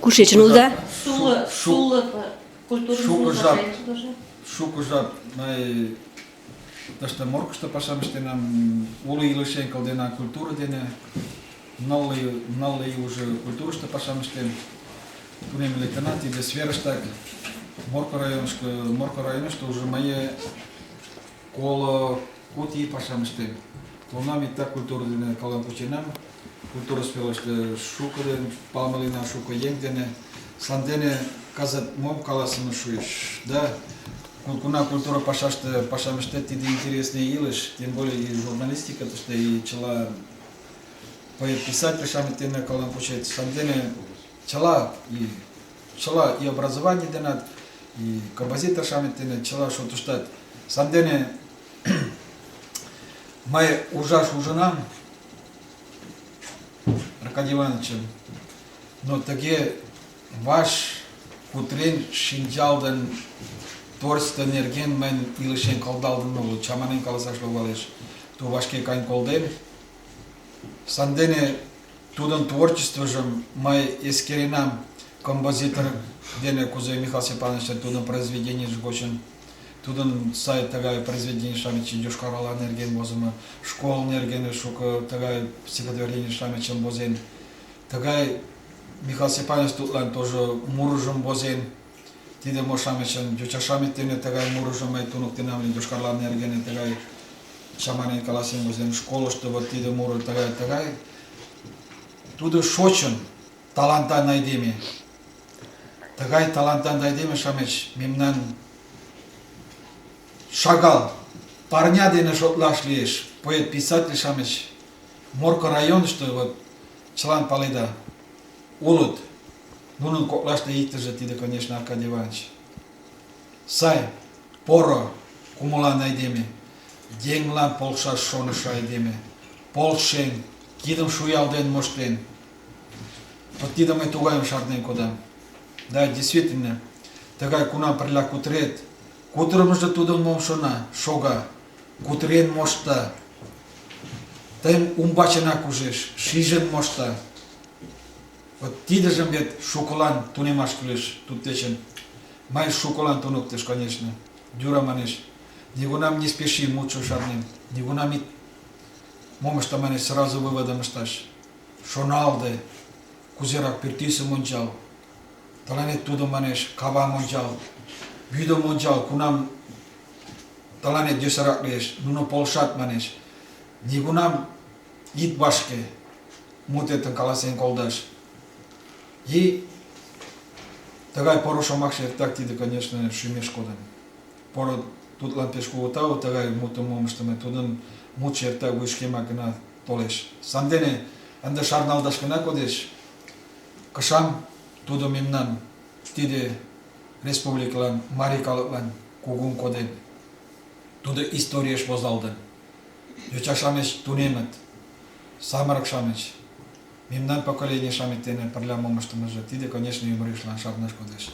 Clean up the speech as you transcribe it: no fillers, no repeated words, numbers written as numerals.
кушечен улда? Шулы культурный Шукыжат. тоже. Шукыжат най дашта моркышта пашамыштенам улы илышен калдена культура дене наллы уже культурышта пашамыштен тунем лейтенант иде сферыштак Морко районышта уже мае коло кути пашамыштен тунам так культура дене калан кученам культура сферышта шука ден палмалина шука ең дене сандене казат мом каласымы шуеш да. Куна культура пашамыште тиде интересный илыш, тем более и журналистика, то что и чела писать пишаметене калан получается сандене чела и образование денат и композитор шаметене чела что то что сандене май ужаш ужинам Аркадий Ивановичем, но таге ваш кутрен шинджалден Торста нерген мен илышен калдалдын болу, чаманен каласашлы валеш, ту вашке кайн колден. Сандене тудын творчествожым май эскеренам композитор дене Кузей Михаил Степанович тудын произведение жгочен. Тудын сайт тагай произведение шамичи Йошкар-Ола нерген бозыма, школ нерген шука тагай стихотворение шамичен бозен. Тагай Михаил Степанович тудлан тоже муружым бозен. Тиде мошамечен дючашаметтене тагай муружамай туnuктенамли Йошкар-Ола нергене тагай чаманен каласен бозен школышты вот тиде муру тагай. Туды шочын талантан айдеме. Тагай талантан айдеме шамеч мемнан шагал парня дене шотлаш лиеш. Поэт-писатель шамеч Морко районышты вот чылан паледа улыт. Нунын коклаште иктыже тиде, конечно, Аркадий Иванович. Сай, поро, кумылан айдеме, еҥлан полшаш шонышо айдеме, полшен, кидым шуялден моштен. Вот тиде мый тугайым шарнен кодам. Да, действительно, тыгай кунам пырля кутырет, кутырымыжо тудын мом шона, шога, кутырен мошта, тыйым умбачынак ужеш, шижын мошта. Вот тидыжым вет шукылан тунемаш кӱлеш туттечын. Мый шукылан туныктыш, конечно. Дюра манеш, нигунам не спеши, мутшо шарнем, нигунам ит мом ышта манеш, сразу выводым ышташ. Шоналде, кузерак пӱртӱсым ончал, тыланет тудым манеш, кавам ончал, вӱдым ончал, кунам тыланет йӧсырак лиеш, нуно полшат манеш. Нигунам ит вашке мутетым каласен колдаш. И тагай поро шомакше эртак тиде, конечно, шӱмеш кодын. Поро тудлан пеш кугу тау, тагай мутым мом ыштыме, тудын мутшо эртак вуйышкемак гына толеш. Сандене ынде шарналташ гына кодеш. Кышам тудо мемнан тиде республикылан, марий калыклан кугун коден. Тудо историеш возалтын. Йоча-шамыч тунемыт, самырык-шамыч. Мемнан поколение шамет дене пырля мом ыштымыже, тиде, конечно, ӱмырешлан шарнаш кодеш.